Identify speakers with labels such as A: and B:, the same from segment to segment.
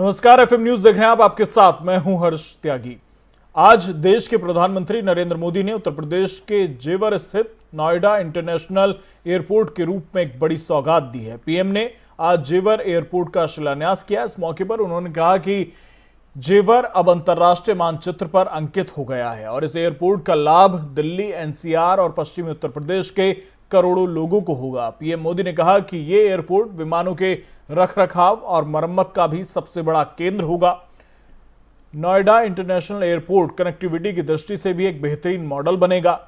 A: नमस्कार, FM news देख रहे हैं आप। आपके साथ मैं हूं हर्ष त्यागी। आज देश के प्रधानमंत्री नरेंद्र मोदी ने उत्तर प्रदेश के जेवर स्थित नोएडा इंटरनेशनल एयरपोर्ट के रूप में एक बड़ी सौगात दी है। पीएम ने आज जेवर एयरपोर्ट का शिलान्यास किया। इस मौके पर उन्होंने कहा कि जेवर अब अंतर्राष्ट्रीय मानचित्र पर अंकित हो गया है और इस एयरपोर्ट का लाभ दिल्ली, एनसीआर और पश्चिमी उत्तर प्रदेश के करोड़ों लोगों को होगा। पीएम मोदी ने कहा कि ये एयरपोर्ट विमानों के रखरखाव और मरम्मत का भी सबसे बड़ा केंद्र होगा। नोएडा इंटरनेशनल एयरपोर्ट कनेक्टिविटी की दृष्टि से भी एक बेहतरीन मॉडल बनेगा।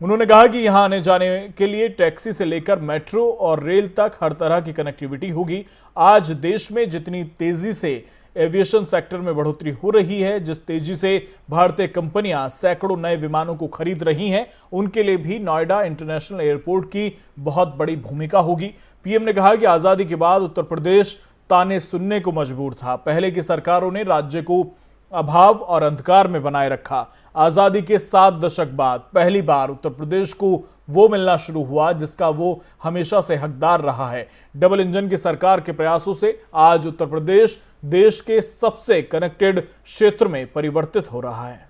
A: उन्होंने कहा कि यहां आने जाने के लिए टैक्सी से लेकर मेट्रो और रेल तक हर तरह की कनेक्टिविटी होगी। आज देश में जितनी तेजी से एविएशन सेक्टर में बढ़ोतरी हो रही है, जिस तेजी से भारतीय कंपनियां सैकड़ों नए विमानों को खरीद रही हैं, उनके लिए भी नोएडा इंटरनेशनल एयरपोर्ट की बहुत बड़ी भूमिका होगी। पीएम ने कहा कि आजादी के बाद उत्तर प्रदेश ताने सुनने को मजबूर था। पहले की सरकारों ने राज्य को अभाव और अंधकार में बनाए रखा। आजादी के 7 दशक बाद पहली बार उत्तर प्रदेश को वो मिलना शुरू हुआ जिसका वो हमेशा से हकदार रहा है। डबल इंजन की सरकार के प्रयासों से आज उत्तर प्रदेश देश के सबसे कनेक्टेड क्षेत्र में परिवर्तित हो रहा है।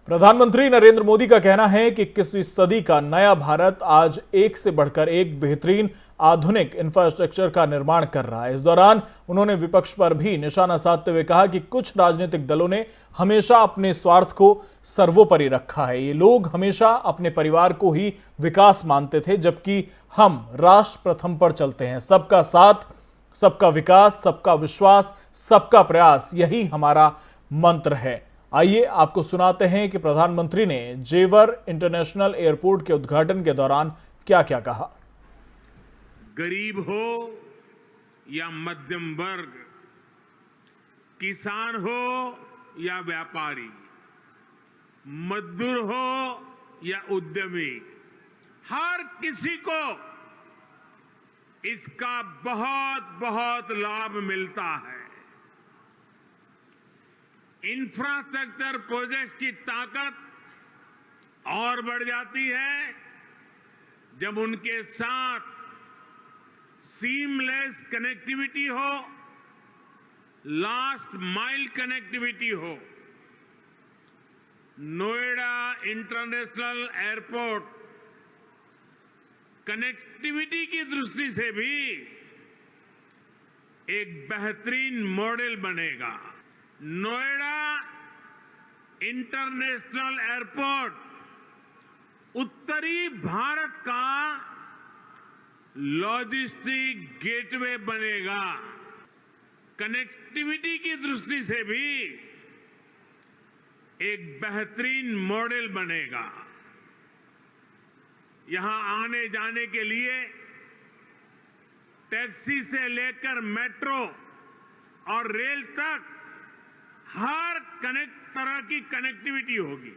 A: प्रधानमंत्री नरेंद्र मोदी का कहना है कि 21वीं सदी का नया भारत आज एक से बढ़कर एक बेहतरीन आधुनिक इंफ्रास्ट्रक्चर का निर्माण कर रहा है। इस दौरान उन्होंने विपक्ष पर भी निशाना साधते हुए कहा कि कुछ राजनीतिक दलों ने हमेशा अपने स्वार्थ को सर्वोपरि रखा है। ये लोग हमेशा अपने परिवार को ही विकास मानते थे, जबकि हम राष्ट्र प्रथम पर चलते हैं। सबका साथ, सबका विकास, सबका विश्वास, सबका प्रयास, यही हमारा मंत्र है। आइए आपको सुनाते हैं कि प्रधानमंत्री ने जेवर इंटरनेशनल एयरपोर्ट के उद्घाटन के दौरान क्या क्या कहा।
B: गरीब हो या मध्यम वर्ग, किसान हो या व्यापारी, मजदूर हो या उद्यमी, हर किसी को इसका बहुत बहुत लाभ मिलता है। इंफ्रास्ट्रक्चर प्रोजेक्ट्स की ताकत और बढ़ जाती है जब उनके साथ सीमलेस कनेक्टिविटी हो, लास्ट माइल कनेक्टिविटी हो। नोएडा इंटरनेशनल एयरपोर्ट कनेक्टिविटी की दृष्टि से भी एक बेहतरीन मॉडल बनेगा। नोएडा इंटरनेशनल एयरपोर्ट उत्तरी भारत का लॉजिस्टिक गेटवे बनेगा। कनेक्टिविटी की दृष्टि से भी एक बेहतरीन मॉडल बनेगा। यहां आने जाने के लिए टैक्सी से लेकर मेट्रो और रेल तक हर तरह की कनेक्टिविटी होगी।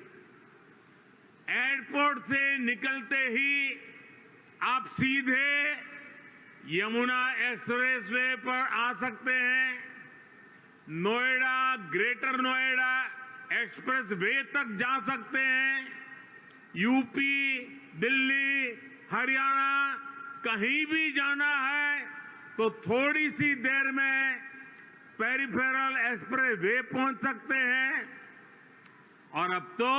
B: एयरपोर्ट से निकलते ही आप सीधे यमुना एक्सप्रेसवे पर आ सकते हैं। नोएडा, ग्रेटर नोएडा एक्सप्रेसवे तक जा सकते हैं। यूपी, दिल्ली, हरियाणा कहीं भी जाना है तो थोड़ी सी देर में पेरिफेरल एक्सप्रेसवे पहुंच सकते हैं। और अब तो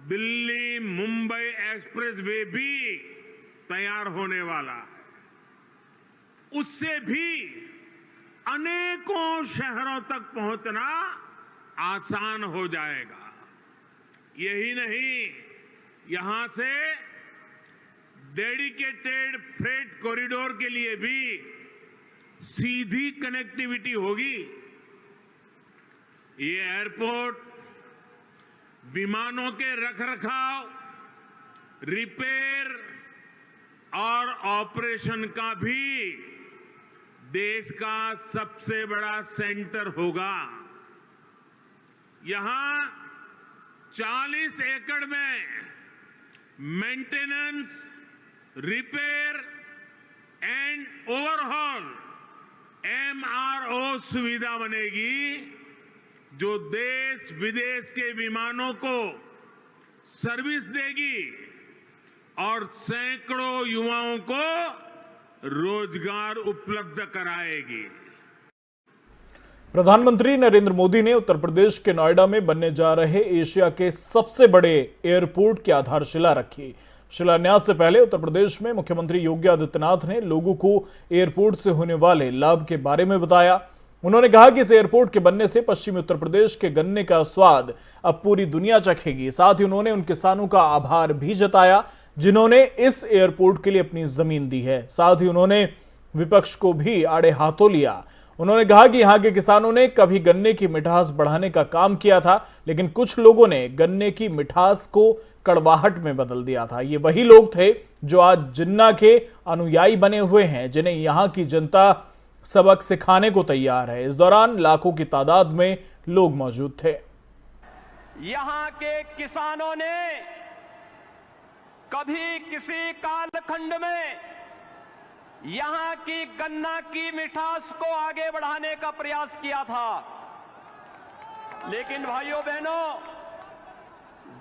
B: दिल्ली मुंबई एक्सप्रेसवे भी तैयार होने वाला है। उससे भी अनेकों शहरों तक पहुंचना आसान हो जाएगा। यही नहीं, यहां से डेडिकेटेड फ्रेट कॉरिडोर के लिए भी सीधी कनेक्टिविटी होगी। ये एयरपोर्ट विमानों के रखरखाव, रिपेयर और ऑपरेशन का भी देश का सबसे बड़ा सेंटर होगा। यहां 40 एकड़ में maintenance, repair and overhaul MRO सुविधा बनेगी, जो देश विदेश के विमानों को सर्विस देगी और सैकड़ों युवाओं को रोजगार उपलब्ध कराएगी।
A: प्रधानमंत्री नरेंद्र मोदी ने उत्तर प्रदेश के नोएडा में बनने जा रहे एशिया के सबसे बड़े एयरपोर्ट की आधारशिला रखी। शिलान्यास से पहले उत्तर प्रदेश में मुख्यमंत्री योगी आदित्यनाथ ने लोगों को एयरपोर्ट से होने वाले लाभ के बारे में बताया। उन्होंने कहा कि इस एयरपोर्ट के बनने से पश्चिमी उत्तर प्रदेश के गन्ने का स्वाद अब पूरी दुनिया चखेगी। साथ ही उन्होंने उन किसानों का आभार भी जताया जिन्होंने इस एयरपोर्ट के लिए अपनी जमीन दी है। साथ ही उन्होंने विपक्ष को भी आड़े हाथों लिया। उन्होंने कहा कि यहां के किसानों ने कभी गन्ने की मिठास बढ़ाने का काम किया था, लेकिन कुछ लोगों ने गन्ने की मिठास को कड़वाहट में बदल दिया था। ये वही लोग थे जो आज जिन्ना के अनुयायी बने हुए हैं, जिन्हें यहां की जनता सबक सिखाने को तैयार है। इस दौरान लाखों की तादाद में लोग मौजूद थे।
C: यहां के किसानों ने कभी किसी कालखंड में यहां की गन्ना की मिठास को आगे बढ़ाने का प्रयास किया था, लेकिन भाइयों बहनों,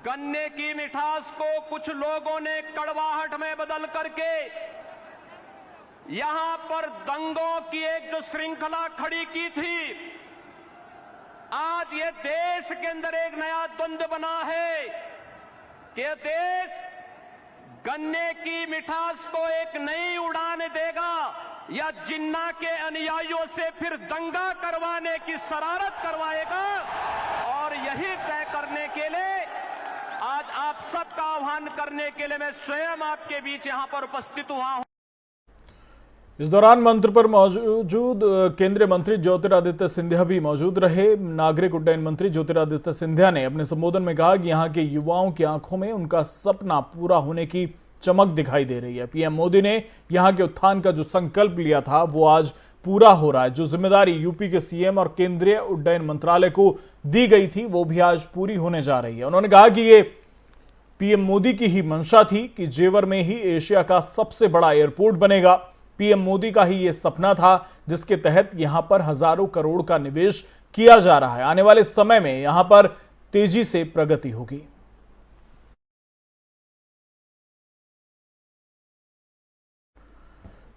C: गन्ने की मिठास को कुछ लोगों ने कड़वाहट में बदल करके यहां पर दंगों की एक जो श्रृंखला खड़ी की थी, आज ये देश के अंदर एक नया द्वंद्व बना है कि देश गन्ने की मिठास को एक नई उड़ान देगा या जिन्ना के अनुयायियों से फिर दंगा करवाने की शरारत करवाएगा। और यही तय करने के लिए आज आप सबका आह्वान करने के लिए मैं स्वयं आपके बीच यहां पर उपस्थित हुआ हूं।
A: इस दौरान मंच पर मौजूद केंद्रीय मंत्री ज्योतिरादित्य सिंधिया भी मौजूद रहे। नागरिक उड्डयन मंत्री ज्योतिरादित्य सिंधिया ने अपने संबोधन में कहा कि यहां के युवाओं की आंखों में उनका सपना पूरा होने की चमक दिखाई दे रही है। पीएम मोदी ने यहां के उत्थान का जो संकल्प लिया था वो आज पूरा हो रहा है। जो जिम्मेदारी यूपी के सीएम और केंद्रीय उड्डयन मंत्रालय को दी गई थी वो भी आज पूरी होने जा रही है। उन्होंने कहा कि ये पीएम मोदी की ही मंशा थी कि जेवर में ही एशिया का सबसे बड़ा एयरपोर्ट बनेगा। पीएम मोदी का ही यह सपना था जिसके तहत यहां पर हजारों करोड़ का निवेश किया जा रहा है। आने वाले समय में यहां पर तेजी से प्रगति होगी।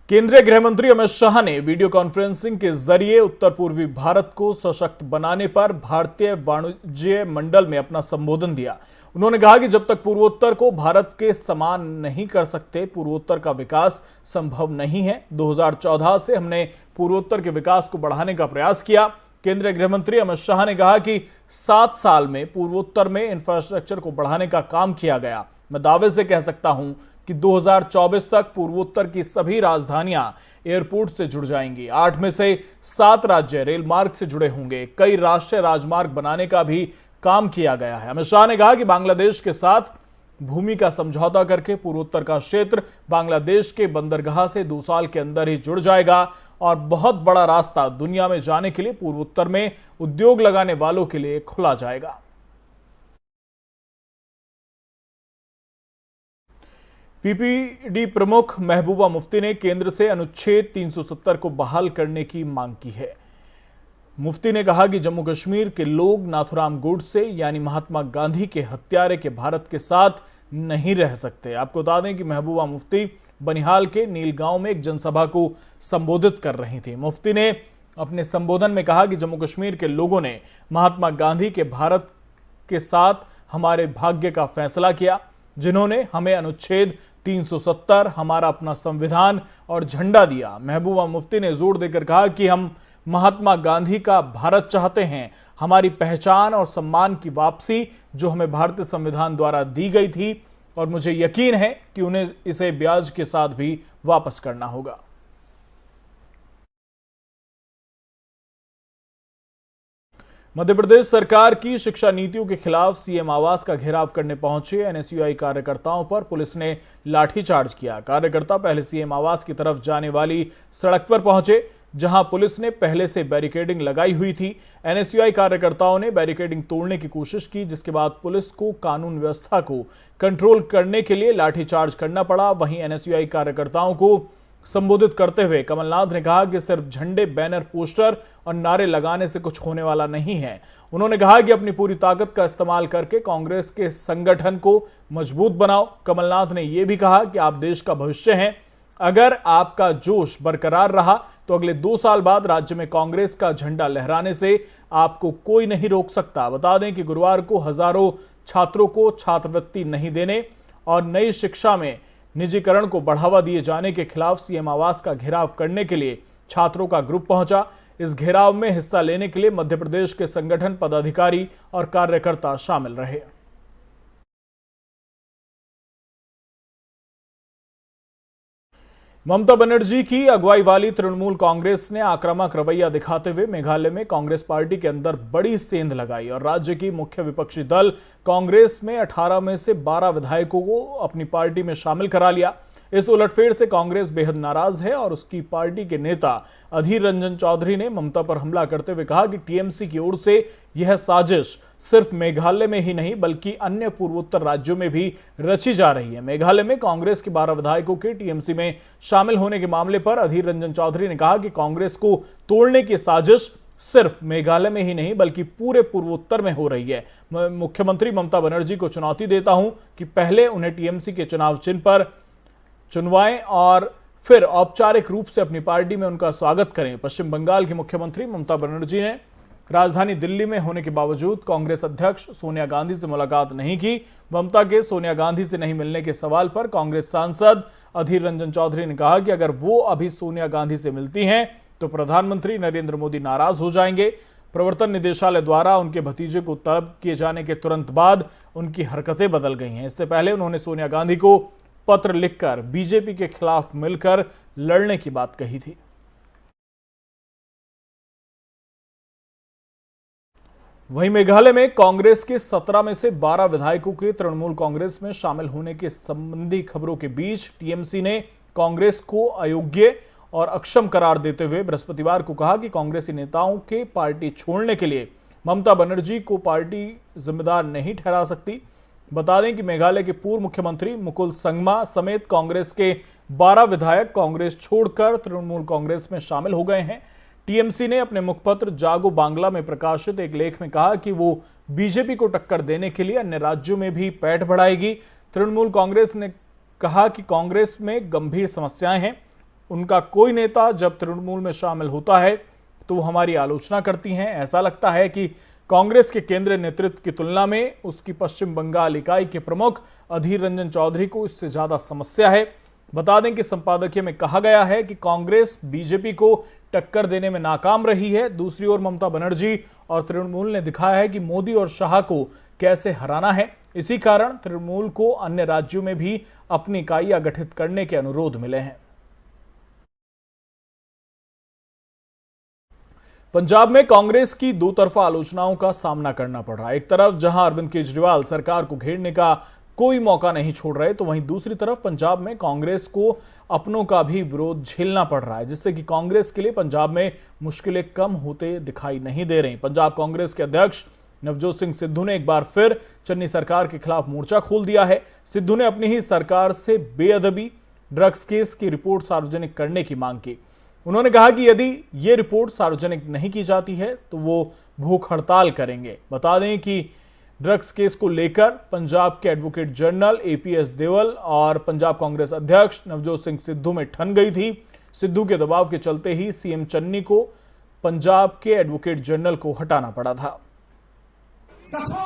A: केंद्रीय गृह मंत्री अमित शाह ने वीडियो कॉन्फ्रेंसिंग के जरिए उत्तर पूर्वी भारत को सशक्त बनाने पर भारतीय वाणिज्य मंडल में अपना संबोधन दिया। उन्होंने कहा कि जब तक पूर्वोत्तर को भारत के समान नहीं कर सकते, पूर्वोत्तर का विकास संभव नहीं है। 2014 से हमने पूर्वोत्तर के विकास को बढ़ाने का प्रयास किया। केंद्रीय गृह मंत्री अमित शाह ने कहा कि 7 साल में पूर्वोत्तर में इंफ्रास्ट्रक्चर को बढ़ाने का काम किया गया। मैं दावे से कह सकता हूं कि 2024 तक पूर्वोत्तर की सभी राजधानियां एयरपोर्ट से जुड़ जाएंगी। 8 में से 7 राज्य रेल मार्ग से जुड़े होंगे। कई राष्ट्रीय राजमार्ग बनाने का भी काम किया गया है। अमित शाह ने कहा कि बांग्लादेश के साथ भूमि का समझौता करके पूर्वोत्तर का क्षेत्र बांग्लादेश के बंदरगाह से 2 साल के अंदर ही जुड़ जाएगा और बहुत बड़ा रास्ता दुनिया में जाने के लिए पूर्वोत्तर में उद्योग लगाने वालों के लिए खुला जाएगा। पीपीडी प्रमुख महबूबा मुफ्ती ने केंद्र से अनुच्छेद 370 को बहाल करने की मांग की है। मुफ्ती ने कहा कि जम्मू कश्मीर के लोग नाथुराम गोडसे यानी महात्मा गांधी के हत्यारे के भारत के साथ नहीं रह सकते। आपको बता दें कि महबूबा मुफ्ती बनिहाल के नीलगांव में एक जनसभा को संबोधित कर रही थी। मुफ्ती ने अपने संबोधन में कहा कि जम्मू कश्मीर के लोगों ने महात्मा गांधी के भारत के साथ हमारे भाग्य का फैसला किया, जिन्होंने हमें अनुच्छेद 370, हमारा अपना संविधान और झंडा दिया। महबूबा मुफ्ती ने जोर देकर कहा कि हम महात्मा गांधी का भारत चाहते हैं, हमारी पहचान और सम्मान की वापसी जो हमें भारतीय संविधान द्वारा दी गई थी, और मुझे यकीन है कि उन्हें इसे ब्याज के साथ भी वापस करना होगा। मध्य प्रदेश सरकार की शिक्षा नीतियों के खिलाफ सीएम आवास का घेराव करने पहुंचे एनएसयूआई कार्यकर्ताओं पर पुलिस ने लाठीचार्ज किया। कार्यकर्ता पहले सीएम आवास की तरफ जाने वाली सड़क पर पहुंचे, जहां पुलिस ने पहले से बैरिकेडिंग लगाई हुई थी। एनएसयूआई कार्यकर्ताओं ने बैरिकेडिंग तोड़ने की कोशिश की, जिसके बाद पुलिस को कानून व्यवस्था को कंट्रोल करने के लिए लाठीचार्ज करना पड़ा। वहीं एनएसयूआई कार्यकर्ताओं को संबोधित करते हुए कमलनाथ ने कहा कि सिर्फ झंडे, बैनर, पोस्टर और नारे लगाने से कुछ होने वाला नहीं है। उन्होंने कहा कि अपनी पूरी ताकत का इस्तेमाल करके कांग्रेस के संगठन को मजबूत बनाओ। कमलनाथ ने यह भी कहा कि आप देश का भविष्य हैं, अगर आपका जोश बरकरार रहा तो अगले 2 साल बाद राज्य में कांग्रेस का झंडा लहराने से आपको कोई नहीं रोक सकता। बता दें कि गुरुवार को हजारों छात्रों को छात्रवृत्ति नहीं देने और नई शिक्षा में निजीकरण को बढ़ावा दिए जाने के खिलाफ सीएम आवास का घेराव करने के लिए छात्रों का ग्रुप पहुंचा। इस घेराव में हिस्सा लेने के लिए मध्य प्रदेश के संगठन पदाधिकारी और कार्यकर्ता शामिल रहे। ममता बनर्जी की अगुवाई वाली तृणमूल कांग्रेस ने आक्रामक रवैया दिखाते हुए मेघालय में कांग्रेस पार्टी के अंदर बड़ी सेंध लगाई और राज्य की मुख्य विपक्षी दल कांग्रेस में 18 में से 12 विधायकों को अपनी पार्टी में शामिल करा लिया। इस उलटफेर से कांग्रेस बेहद नाराज है और उसकी पार्टी के नेता अधीर रंजन चौधरी ने ममता पर हमला करते हुए कहा कि टीएमसी की ओर से यह साजिश सिर्फ मेघालय में ही नहीं बल्कि अन्य पूर्वोत्तर राज्यों में भी रची जा रही है। मेघालय में कांग्रेस के 12 विधायकों के टीएमसी में शामिल होने के मामले पर अधीर रंजन चौधरी ने कहा कि कांग्रेस को तोड़ने की साजिश सिर्फ मेघालय में ही नहीं बल्कि पूरे पूर्वोत्तर में हो रही है। मैं मुख्यमंत्री ममता बनर्जी को चुनौती देता हूं कि पहले उन्हें टीएमसी के चुनाव चिन्ह पर चुनवाएं और फिर औपचारिक रूप से अपनी पार्टी में उनका स्वागत करें। पश्चिम बंगाल की मुख्यमंत्री ममता बनर्जी ने राजधानी दिल्ली में होने के बावजूद कांग्रेस अध्यक्ष सोनिया गांधी से मुलाकात नहीं की। ममता के सोनिया गांधी से नहीं मिलने के सवाल पर कांग्रेस सांसद अधीर रंजन चौधरी ने कहा कि अगर वो अभी सोनिया गांधी से मिलती हैं तो प्रधानमंत्री नरेंद्र मोदी नाराज हो जाएंगे। प्रवर्तन निदेशालय द्वारा उनके भतीजे को तलब किए जाने के तुरंत बाद उनकी हरकतें बदल गई हैं। इससे पहले उन्होंने सोनिया गांधी को पत्र लिखकर बीजेपी के खिलाफ मिलकर लड़ने की बात कही थी। वहीं मेघालय में कांग्रेस के 17 में से 12 विधायकों के तृणमूल कांग्रेस में शामिल होने के संबंधी खबरों के बीच टीएमसी ने कांग्रेस को अयोग्य और अक्षम करार देते हुए बृहस्पतिवार को कहा कि कांग्रेसी नेताओं के पार्टी छोड़ने के लिए ममता बनर्जी को पार्टी जिम्मेदार नहीं ठहरा सकती। बता दें कि मेघालय के पूर्व मुख्यमंत्री मुकुल संगमा समेत कांग्रेस के 12 विधायक कांग्रेस छोड़कर तृणमूल कांग्रेस में शामिल हो गए हैं। टीएमसी ने अपने मुखपत्र जागो बांग्ला में प्रकाशित एक लेख में कहा कि वो बीजेपी को टक्कर देने के लिए अन्य राज्यों में भी पैठ बढ़ाएगी। तृणमूल कांग्रेस ने कहा कि कांग्रेस में गंभीर समस्याएं हैं। उनका कोई नेता जब तृणमूल में शामिल होता है तो वो हमारी आलोचना करती हैं। ऐसा लगता है कि कांग्रेस के केंद्रीय नेतृत्व की तुलना में उसकी पश्चिम बंगाल इकाई के प्रमुख अधीर रंजन चौधरी को इससे ज्यादा समस्या है। बता दें कि संपादकीय में कहा गया है कि कांग्रेस बीजेपी को टक्कर देने में नाकाम रही है। दूसरी ओर ममता बनर्जी और तृणमूल ने दिखाया है कि मोदी और शाह को कैसे हराना है। इसी कारण तृणमूल को अन्य राज्यों में भी अपनी इकाइयां गठित करने के अनुरोध मिले हैं। पंजाब में कांग्रेस की दो तरफा आलोचनाओं का सामना करना पड़ रहा है। एक तरफ जहां अरविंद केजरीवाल सरकार को घेरने का कोई मौका नहीं छोड़ रहे तो वहीं दूसरी तरफ पंजाब में कांग्रेस को अपनों का भी विरोध झेलना पड़ रहा है, जिससे कि कांग्रेस के लिए पंजाब में मुश्किलें कम होते दिखाई नहीं दे रही। पंजाब कांग्रेस के अध्यक्ष नवजोत सिंह सिद्धू ने एक बार फिर चन्नी सरकार के खिलाफ मोर्चा खोल दिया है। सिद्धू ने अपनी ही सरकार से बेअदबी ड्रग्स केस की रिपोर्ट सार्वजनिक करने की मांग की। उन्होंने कहा कि यदि ये रिपोर्ट सार्वजनिक नहीं की जाती है तो वो भूख हड़ताल करेंगे। बता दें कि ड्रग्स केस को लेकर पंजाब के एडवोकेट जनरल एपीएस देवल और पंजाब कांग्रेस अध्यक्ष नवजोत सिंह सिद्धू में ठन गई थी। सिद्धू के दबाव के चलते ही सीएम चन्नी को पंजाब के एडवोकेट जनरल को हटाना पड़ा था।
D: दसो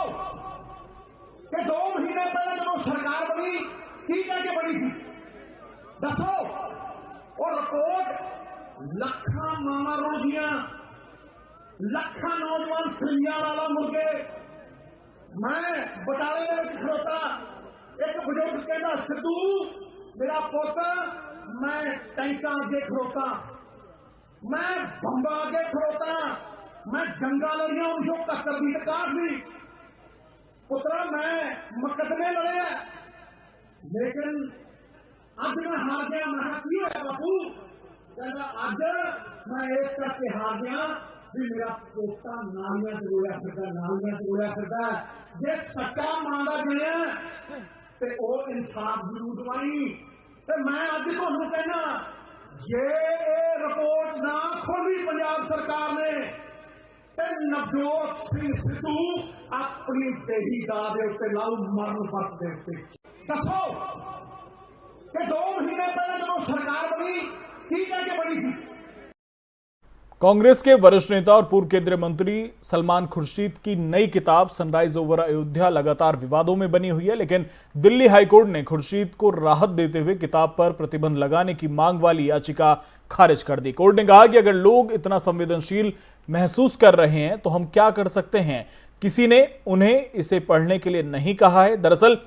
D: कि 2 महीने पहले जो सरकार बनी की जाके बनी थी, दसो और रिपोर्ट लखा मामा रोजियां, लखा नौजवान सरिया वाला मुर्गे। मैं बटाले में खड़ोता एक बुजुर्ग कहना सिद्धू मेरा पुत, मैं टैंका आगे खड़ोता, मैं बंबा आगे खड़ोता, मैं जंगा लड़िया उनको कत्तर दी काट दी पुत्रा, मैं मुकदमे लड़े लेकिन अज मैं हार गया। मैं की होया बापू कहना अज मैं इस करके हार गया भी मेरा पोता नालियां च रोया फिरदा, नालियां च रोया फिरदा। जे सच्चा मां दा जणिया ते ओह इंसाफ जरूर दवाई। ते मैं अज तुहानूं कहना जे रिपोर्ट ना खोली पंजाब सरकार ने ते नवजोत सिंह सिद्धू अपनी बेही दा दे उत्ते लाऊ मरण वरत दे उत्ते। दसो कि 2 महीने पहले जो सरकार बनी की जाके बनी थी।
A: कांग्रेस के वरिष्ठ नेता और पूर्व केंद्रीय मंत्री सलमान खुर्शीद की नई किताब सनराइज ओवर अयोध्या लगातार विवादों में बनी हुई है, लेकिन दिल्ली हाईकोर्ट ने खुर्शीद को राहत देते हुए किताब पर प्रतिबंध लगाने की मांग वाली याचिका खारिज कर दी। कोर्ट ने कहा कि अगर लोग इतना संवेदनशील महसूस कर रहे हैं तो हम क्या कर सकते हैं, किसी ने उन्हें इसे पढ़ने के लिए नहीं कहा है। दरअसल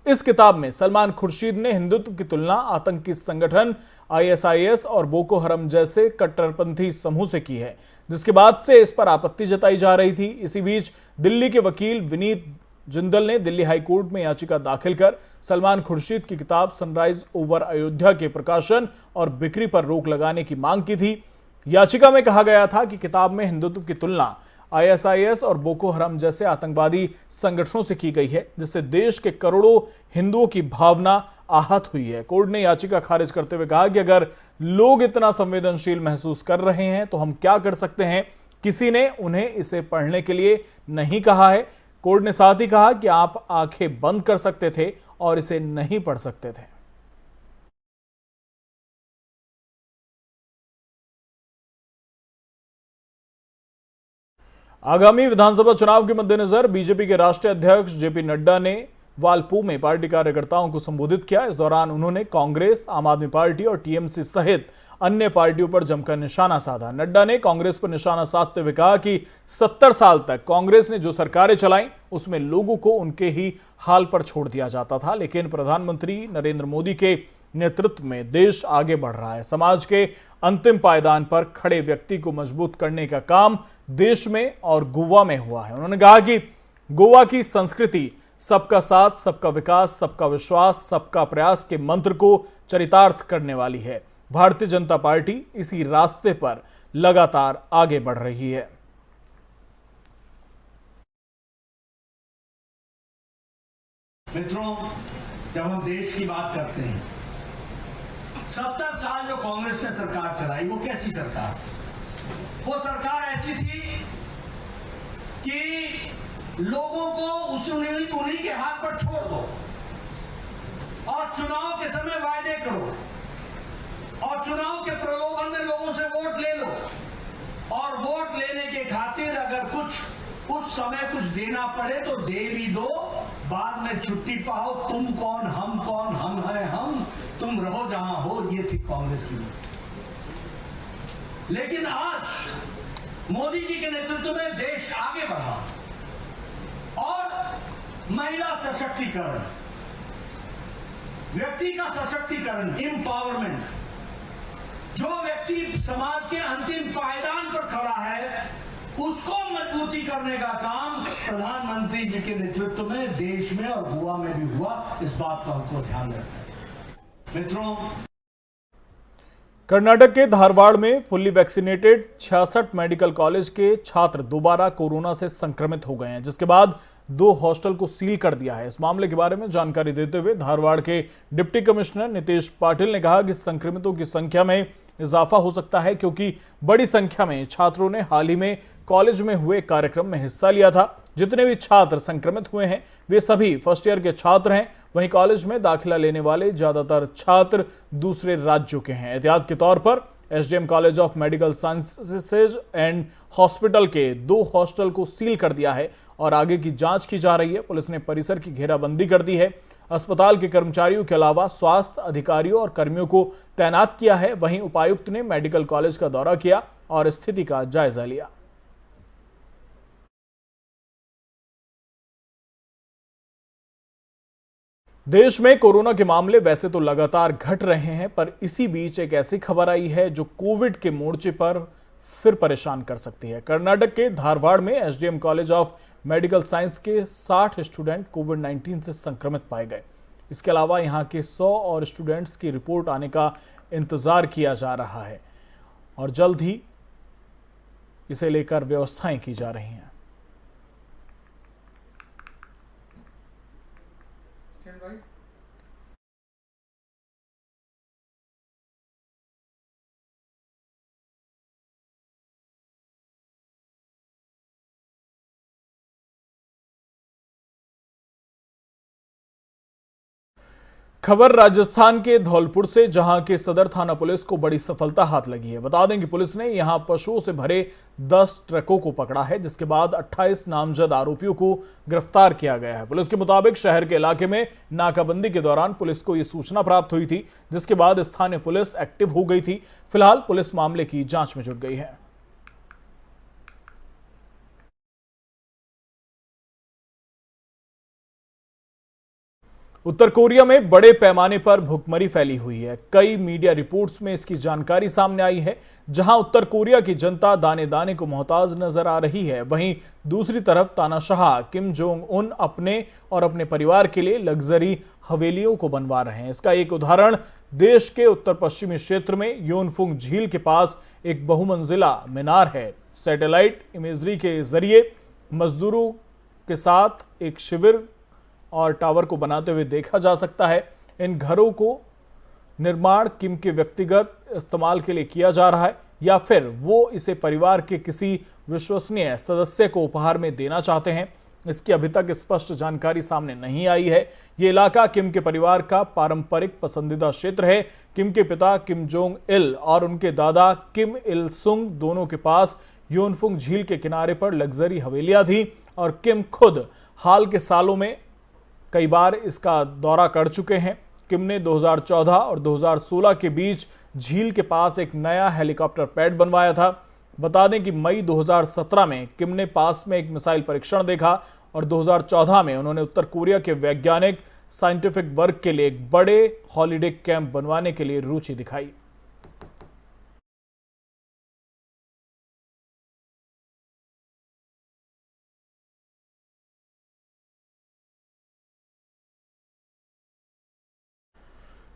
A: इस किताब में सलमान खुर्शीद ने हिंदुत्व की तुलना आतंकी संगठन आईएसआईएस और बोको हरम जैसे कट्टरपंथी समूह से की है, जिसके बाद से इस पर आपत्ति जताई जा रही थी। इसी बीच दिल्ली के वकील विनीत जिंदल ने दिल्ली हाईकोर्ट में याचिका दाखिल कर सलमान खुर्शीद की किताब सनराइज ओवर अयोध्या के प्रकाशन और बिक्री पर रोक लगाने की मांग की थी। याचिका में कहा गया था कि किताब में हिंदुत्व की तुलना आईएसआईएस और बोको हरम जैसे आतंकवादी संगठनों से की गई है, जिससे देश के करोड़ों हिंदुओं की भावना आहत हुई है। कोर्ट ने याचिका खारिज करते हुए कहा कि अगर लोग इतना संवेदनशील महसूस कर रहे हैं तो हम क्या कर सकते हैं, किसी ने उन्हें इसे पढ़ने के लिए नहीं कहा है। कोर्ट ने साथ ही कहा कि आप आंखें बंद कर सकते थे और इसे नहीं पढ़ सकते थे। आगामी विधानसभा चुनाव के मद्देनजर बीजेपी के राष्ट्रीय अध्यक्ष जेपी नड्डा ने वालपू में पार्टी कार्यकर्ताओं को संबोधित किया। इस दौरान उन्होंने कांग्रेस, आम आदमी पार्टी और टीएमसी सहित अन्य पार्टियों पर जमकर निशाना साधा। नड्डा ने कांग्रेस पर निशाना साधते हुए कहा कि 70 साल तक कांग्रेस ने जो सरकारें चलाईं उसमें लोगों को उनके ही हाल पर छोड़ दिया जाता था, लेकिन प्रधानमंत्री नरेंद्र मोदी के नेतृत्व में देश आगे बढ़ रहा है। समाज के अंतिम पायदान पर खड़े व्यक्ति को मजबूत करने का काम देश में और गोवा में हुआ है। उन्होंने कहा कि गोवा की संस्कृति सबका साथ, सबका विकास, सबका विश्वास, सबका प्रयास के मंत्र को चरितार्थ करने वाली है। भारतीय जनता पार्टी इसी रास्ते पर लगातार आगे बढ़ रही है।
E: मित्रों, जब हम देश की बात करते हैं, 70 साल जो कांग्रेस ने सरकार चलाई वो कैसी सरकार थी? वो सरकार ऐसी थी कि लोगों को उन्हीं के हाथ पर छोड़ दो और चुनाव के समय वायदे करो और चुनाव के प्रलोभन में लोगों से वोट ले लो और वोट लेने के खातिर अगर कुछ उस समय कुछ देना पड़े तो दे भी दो, बाद में छुट्टी पाओ। तुम कौन, हम हैं हम, तुम रहो जहां हो। ये थी कांग्रेस की नीति। लेकिन आज मोदी जी के नेतृत्व में देश आगे बढ़ा और महिला सशक्तिकरण, व्यक्ति का सशक्तिकरण, एम्पावरमेंट, जो व्यक्ति समाज के अंतिम पायदान पर खड़ा है उसको मजबूती करने का काम प्रधानमंत्री जी के नेतृत्व में देश में और गोवा में भी हुआ। इस बात का हमको ध्यान रखना है। मित्रों,
A: कर्नाटक के धारवाड़ में फुल्ली वैक्सीनेटेड 66 मेडिकल कॉलेज के छात्र दोबारा कोरोना से संक्रमित हो गए हैं, जिसके बाद 2 हॉस्टल को सील कर दिया है। इस मामले के बारे में जानकारी देते हुए धारवाड़ के डिप्टी कमिश्नर नितेश पाटिल ने कहा कि संक्रमितों की संख्या में इजाफा हो सकता है, क्योंकि बड़ी संख्या में छात्रों ने हाल ही में कॉलेज में हुए कार्यक्रम में हिस्सा लिया था। जितने भी छात्र संक्रमित हुए हैं वे सभी फर्स्ट ईयर के छात्र हैं। वहीं कॉलेज में दाखिला लेने वाले ज्यादातर छात्र दूसरे राज्यों के हैं। एहतियात के तौर पर SDM college of medical sciences and hospital के 2 हॉस्टल को सील कर दिया है और आगे की जांच की जा रही है। पुलिस ने परिसर की घेराबंदी कर दी है। अस्पताल के कर्मचारियों के अलावा स्वास्थ्य अधिकारियों और कर्मियों को तैनात किया है। वहीं उपायुक्त ने मेडिकल कॉलेज का दौरा किया और स्थिति का जायजा लिया। देश में कोरोना के मामले वैसे तो लगातार घट रहे हैं, पर इसी बीच एक ऐसी खबर आई है जो कोविड के मोर्चे पर फिर परेशान कर सकती है। कर्नाटक के धारवाड़ में SDM college of medical science के 60 स्टूडेंट कोविड-19 से संक्रमित पाए गए। इसके अलावा यहां के 100 और स्टूडेंट्स की रिपोर्ट आने का इंतजार किया जा रहा है और जल्द ही इसे लेकर व्यवस्थाएं की जा रही हैं। खबर राजस्थान के धौलपुर से, जहां के सदर थाना पुलिस को बड़ी सफलता हाथ लगी है। बता दें कि पुलिस ने यहां पशुओं से भरे 10 ट्रकों को पकड़ा है, जिसके बाद 28 नामजद आरोपियों को गिरफ्तार किया गया है। पुलिस के मुताबिक शहर के इलाके में नाकाबंदी के दौरान पुलिस को यह सूचना प्राप्त हुई थी, जिसके बाद स्थानीय पुलिस एक्टिव हो गई थी। फिलहाल पुलिस मामले की जांच में जुट गई है। उत्तर कोरिया में बड़े पैमाने पर भुखमरी फैली हुई है। कई मीडिया रिपोर्ट्स में इसकी जानकारी सामने आई है। जहां उत्तर कोरिया की जनता दाने दाने को मोहताज नजर आ रही है, वहीं दूसरी तरफ तानाशाह किम जोंग उन अपने और अपने परिवार के लिए लग्जरी हवेलियों को बनवा रहे हैं। इसका एक उदाहरण देश के उत्तर पश्चिमी क्षेत्र में योनफुंग झील के पास एक बहुमंजिला मीनार है। सैटेलाइट इमेजरी के जरिए मजदूरों के साथ एक शिविर और टावर को बनाते हुए देखा जा सकता है। इन घरों को निर्माण किम के व्यक्तिगत इस्तेमाल के लिए किया जा रहा है, या फिर वो इसे परिवार के किसी विश्वसनीय सदस्य को उपहार में देना चाहते हैं। इसकी अभी तक स्पष्ट जानकारी सामने नहीं आई है। ये इलाका किम के परिवार का पारंपरिक पसंदीदा क्षेत्र है। किम के पिता किम जोंग इल और उनके दादा किम इल सुंग दोनों के पास योनफुंग झील के किनारे पर लग्जरी हवेलियां थी, और किम खुद हाल के सालों में कई बार इसका दौरा कर चुके हैं। किम ने 2014 और 2016 के बीच झील के पास एक नया हेलीकॉप्टर पैड बनवाया था। बता दें कि मई 2017 में किम ने पास में एक मिसाइल परीक्षण देखा, और 2014 में उन्होंने उत्तर कोरिया के वैज्ञानिक साइंटिफिक वर्क के लिए एक बड़े हॉलिडे कैंप बनवाने के लिए रुचि दिखाई।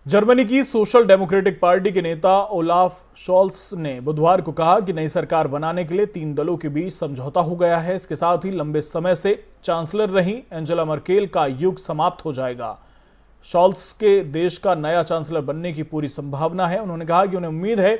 A: जर्मनी की सोशल डेमोक्रेटिक पार्टी के नेता ओलाफ शॉल्स ने बुधवार को कहा कि नई सरकार बनाने के लिए 3 दलों के बीच समझौता हो गया है। इसके साथ ही लंबे समय से चांसलर रही एंजेला मर्केल का युग समाप्त हो जाएगा। शॉल्स के देश का नया चांसलर बनने की पूरी संभावना है। उन्होंने कहा कि उन्हें उम्मीद है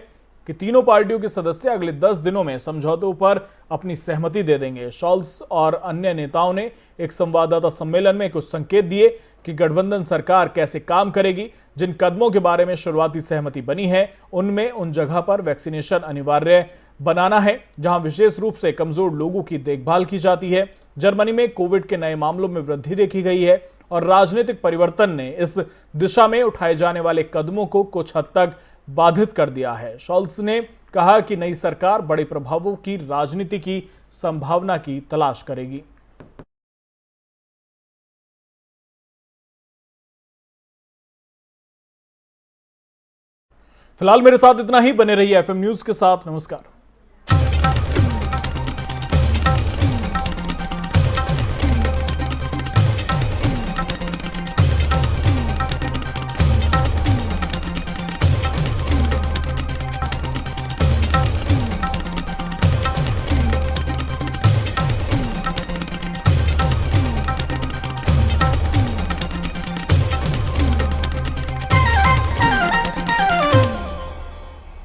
A: कि तीनों पार्टियों के सदस्य अगले 10 दिनों में समझौतों पर अपनी सहमति दे देंगे। शॉल्स और अन्य नेताओं ने एक संवाददाता सम्मेलन में कुछ संकेत दिए कि गठबंधन सरकार कैसे काम करेगी। जिन कदमों के बारे में शुरुआती सहमति बनी है, उनमें उन जगह पर वैक्सीनेशन अनिवार्य बनाना है जहां विशेष रूप से कमजोर लोगों की देखभाल की जाती है। जर्मनी में कोविड के नए मामलों में वृद्धि देखी गई है, और राजनीतिक परिवर्तन ने इस दिशा में उठाए जाने वाले कदमों को कुछ हद तक बाधित कर दिया है। शॉल्स ने कहा कि नई सरकार बड़े प्रभावों की राजनीति की संभावना की तलाश करेगी। फिलहाल मेरे साथ इतना ही। बने रहिए एफएम न्यूज के साथ। नमस्कार।